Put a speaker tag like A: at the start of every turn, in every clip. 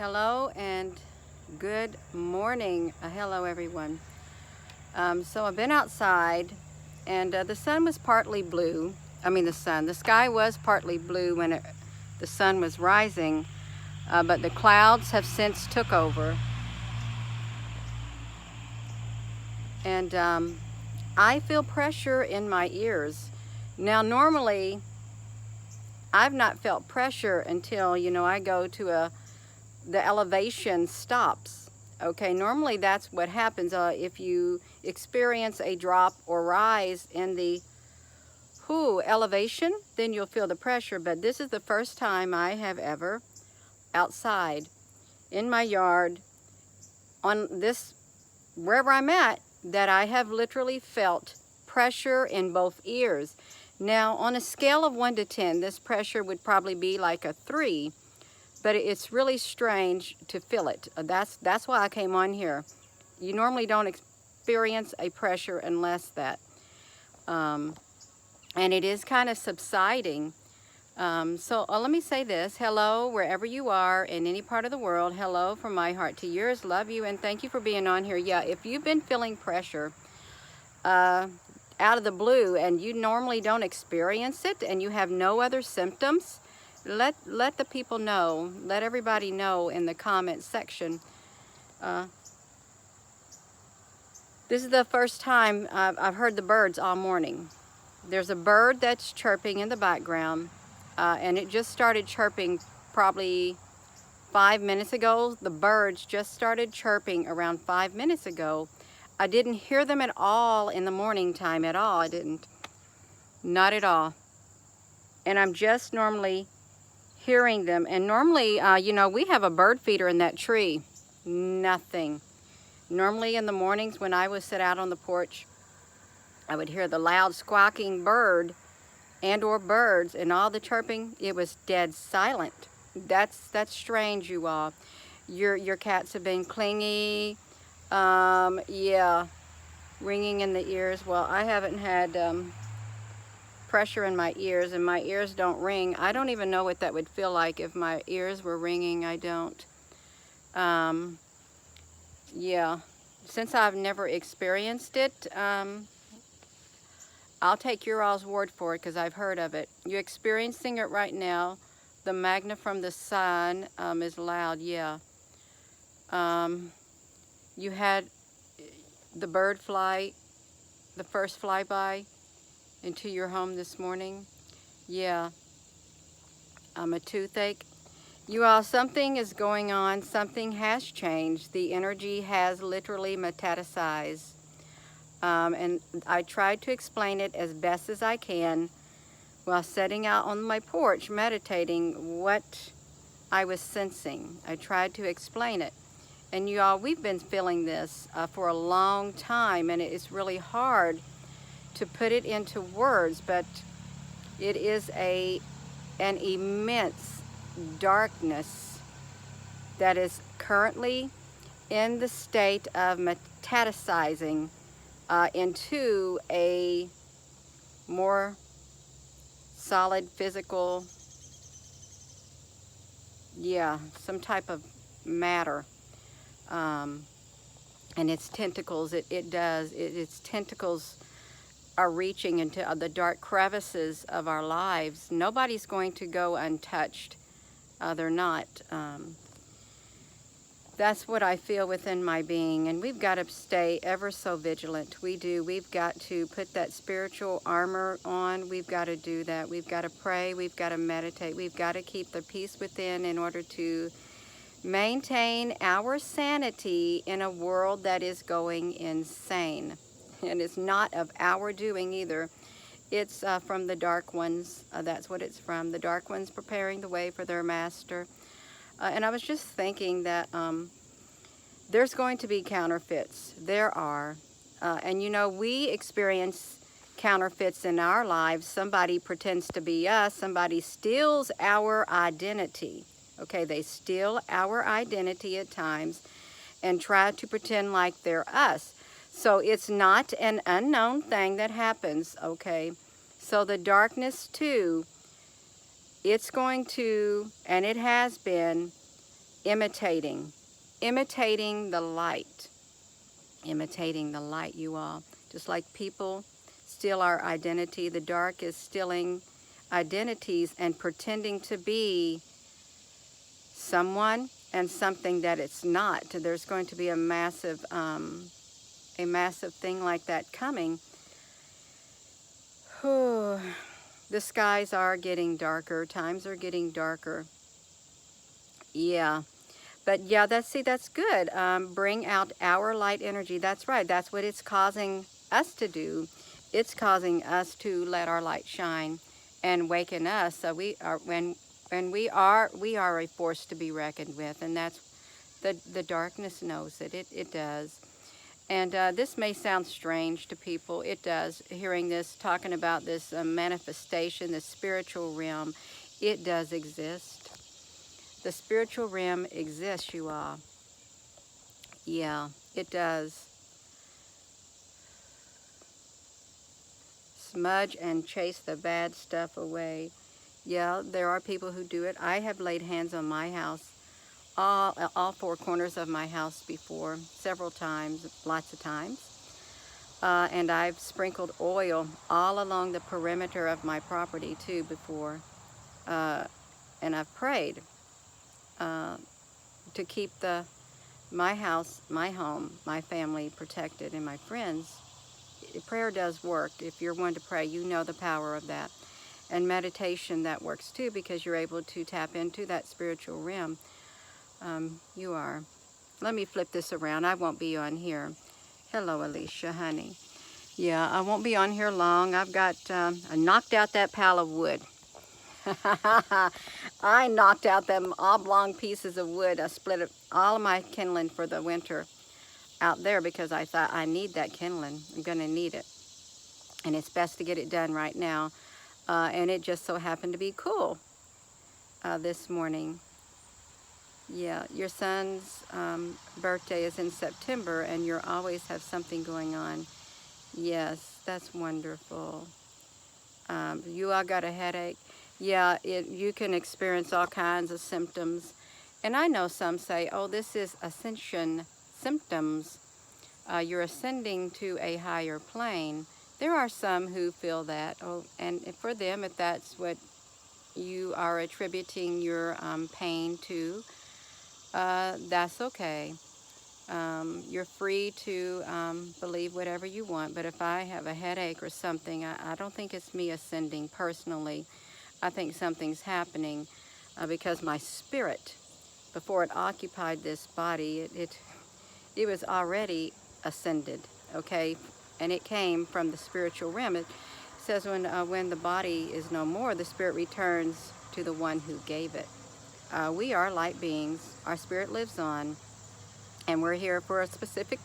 A: Hello and good morning. Hello everyone. So I've been outside and the sun was partly blue. The sky was partly blue when the sun was rising, but the clouds have since took over. And I feel pressure in my ears. Now normally I've not felt pressure until, I go to the elevation stops. Okay, normally that's what happens. If you experience a drop or rise in the elevation, then you'll feel the pressure. But this is the first time I have ever outside in my yard on this, wherever I'm at, that I have literally felt pressure in both ears. Now, on a scale of 1 to 10, this pressure would probably be like a 3. But it's really strange to feel it. That's why I came on here. You normally don't experience a pressure unless that. And it is kind of subsiding. So let me say this. Hello, wherever you are in any part of the world. Hello from my heart to yours. Love you and thank you for being on here. Yeah, if you've been feeling pressure out of the blue and you normally don't experience it and you have no other symptoms, let the people know, let everybody know in the comment section. This is the first time I've heard the birds all morning. There's a bird that's chirping in the background, and it just started chirping probably 5 minutes ago. The birds just started chirping around 5 minutes ago. I didn't hear them at all in the morning time at all. I didn't. Not at all. And I'm just normally hearing them. And normally, we have a bird feeder in that tree. Nothing. Normally in the mornings when I would sit out on the porch, I would hear the loud squawking bird and or birds and all the chirping. It was dead silent. That's strange, you all. Your cats have been clingy. Yeah, ringing in the ears. Well, I haven't had pressure in my ears, and my ears don't ring. I don't even know what that would feel like if my ears were ringing. I don't. Yeah, since I've never experienced it, I'll take your all's word for it because I've heard of it. You're experiencing it right now. The magna from the sun is loud. Yeah. You had the bird fly, the first flyby into your home this morning. Yeah, a toothache. You all, something is going on. Something has changed. The energy has literally metastasized. And I tried to explain it as best as I can while sitting out on my porch meditating what I was sensing. I tried to explain it. And you all, we've been feeling this for a long time, and it's really hard to put it into words, but it is an immense darkness that is currently in the state of metastasizing into a more solid physical, some type of matter. And its tentacles, its tentacles are reaching into the dark crevices of our lives. Nobody's going to go untouched. They're not. That's what I feel within my being, and we've got to stay ever so vigilant. We do. We've got to put that spiritual armor on. We've got to do that. We've got to pray. We've got to meditate. We've got to keep the peace within in order to maintain our sanity in a world that is going insane. And it's not of our doing either. It's from the dark ones. That's what it's from. The dark ones preparing the way for their master. And I was just thinking that there's going to be counterfeits. There are. And we experience counterfeits in our lives. Somebody pretends to be us. Somebody steals our identity. Okay, they steal our identity at times and try to pretend like they're us. So it's not an unknown thing that happens, okay? So the darkness too, it's going to, and it has been, imitating the light. Imitating the light, you all. Just like people steal our identity, the dark is stealing identities and pretending to be someone and something that it's not. There's going to be a massive thing like that coming. Whew. The skies are getting darker. Times are getting darker. Yeah. But yeah, that's good. Bring out our light energy. That's right. That's what it's causing us to do. It's causing us to let our light shine and waken us. So we are we are a force to be reckoned with, and that's the darkness knows it. It does. And this may sound strange to people. It does. Hearing this, talking about this manifestation, the spiritual realm, it does exist. The spiritual realm exists, you all. Yeah, it does. Smudge and chase the bad stuff away. Yeah, there are people who do it. I have laid hands on my house, all four corners of my house before, several times, lots of times. And I've sprinkled oil all along the perimeter of my property too before. And I've prayed to keep my house, my home, my family protected, and my friends. Prayer does work. If you're one to pray, you know the power of that. And meditation, that works too, because you're able to tap into that spiritual realm. You are. Let me flip this around. I won't be on here. Hello, Alicia, honey. Yeah, I won't be on here long. I've got, I knocked out that pile of wood. I knocked out them oblong pieces of wood. I split all of my kindling for the winter out there because I thought I need that kindling. I'm going to need it. And it's best to get it done right now. And it just so happened to be cool this morning. Yeah, your son's birthday is in September, and you always have something going on. Yes, that's wonderful. You all got a headache. Yeah, you can experience all kinds of symptoms. And I know some say, oh, this is ascension symptoms. You're ascending to a higher plane. There are some who feel that. Oh, and for them, if that's what you are attributing your pain to, that's okay. You're free to believe whatever you want. But if I have a headache or something, I don't think it's me ascending personally. I think something's happening because my spirit, before it occupied this body, it was already ascended, okay? And it came from the spiritual realm. It says when the body is no more, the spirit returns to the one who gave it. We are light beings. Our spirit lives on, and we're here for a specific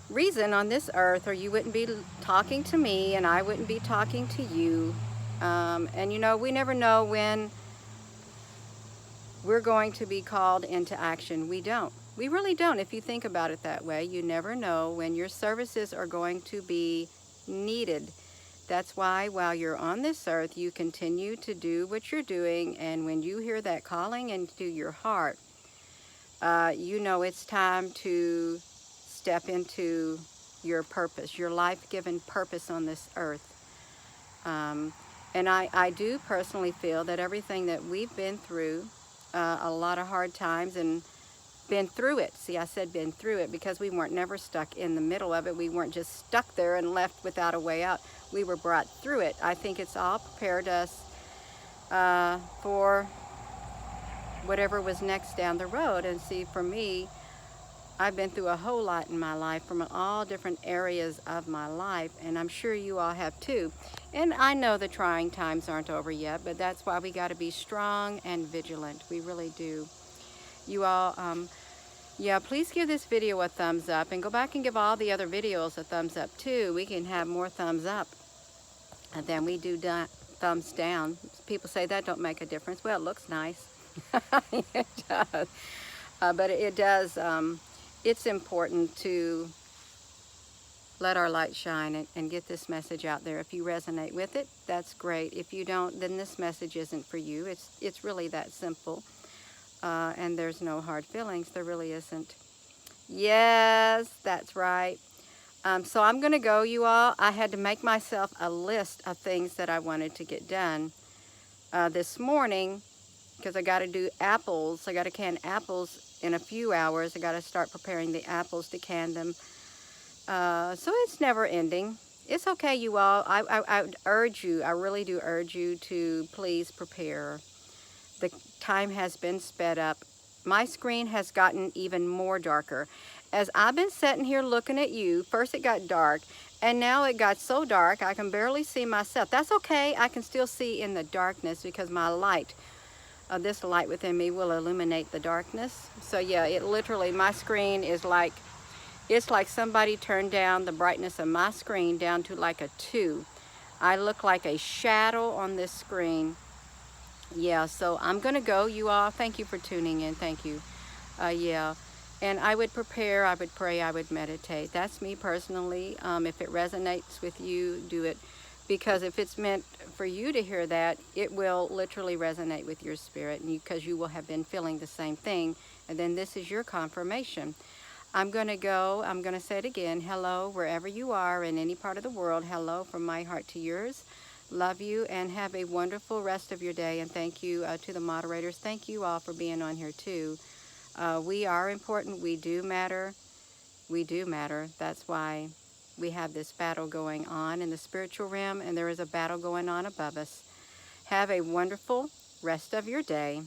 A: reason on this earth, or you wouldn't be talking to me and I wouldn't be talking to you. And you know, we never know when we're going to be called into action. We don't. We really don't. If you think about it that way, you never know when your services are going to be needed. That's why while you're on this earth, you continue to do what you're doing. And when you hear that calling into your heart, you know it's time to step into your purpose, your life-given purpose on this earth. And I do personally feel that everything that we've been through, a lot of hard times, and been through it. See, I said been through it because we weren't never stuck in the middle of it. We weren't just stuck there and left without a way out. We were brought through it. I think it's all prepared us for whatever was next down the road. And see, for me, I've been through a whole lot in my life from all different areas of my life, and I'm sure you all have too. And I know the trying times aren't over yet, but that's why we got to be strong and vigilant. We really do. You all, yeah, please give this video a thumbs up, and go back and give all the other videos a thumbs up too. We can have more thumbs up than we do thumbs down. People say that don't make a difference. Well, it looks nice. It does. But it does. It's important to let our light shine and get this message out there. If you resonate with it, that's great. If you don't, then this message isn't for you. It's really that simple. and there's no hard feelings. There really isn't. Yes, that's right. So I'm going to go, you all. I had to make myself a list of things that I wanted to get done this morning because I got to do apples. I got to can apples in a few hours. I got to start preparing the apples to can them. So it's never ending. It's okay, you all. I would urge you, I really do urge you to please prepare. The time has been sped up. My screen has gotten even more darker. As I've been sitting here looking at you, first it got dark, and now it got so dark I can barely see myself. That's okay. I can still see in the darkness because my light, this light within me will illuminate the darkness. So yeah, it literally, my screen is like, it's like somebody turned down the brightness of my screen down to like a 2. I look like a shadow on this screen. Yeah, so I'm going to go, you all. Thank you for tuning in. Thank you. Yeah, and I would prepare, I would pray, I would meditate. That's me personally. If it resonates with you, do it. Because if it's meant for you to hear that, it will literally resonate with your spirit, and because you will have been feeling the same thing. And then this is your confirmation. I'm going to go. I'm going to say it again. Hello, wherever you are in any part of the world. Hello from my heart to yours. Love you, and have a wonderful rest of your day. And thank you to the moderators. Thank you all for being on here too. We are important. We do matter. We do matter. That's why we have this battle going on in the spiritual realm, and there is a battle going on above us. Have a wonderful rest of your day.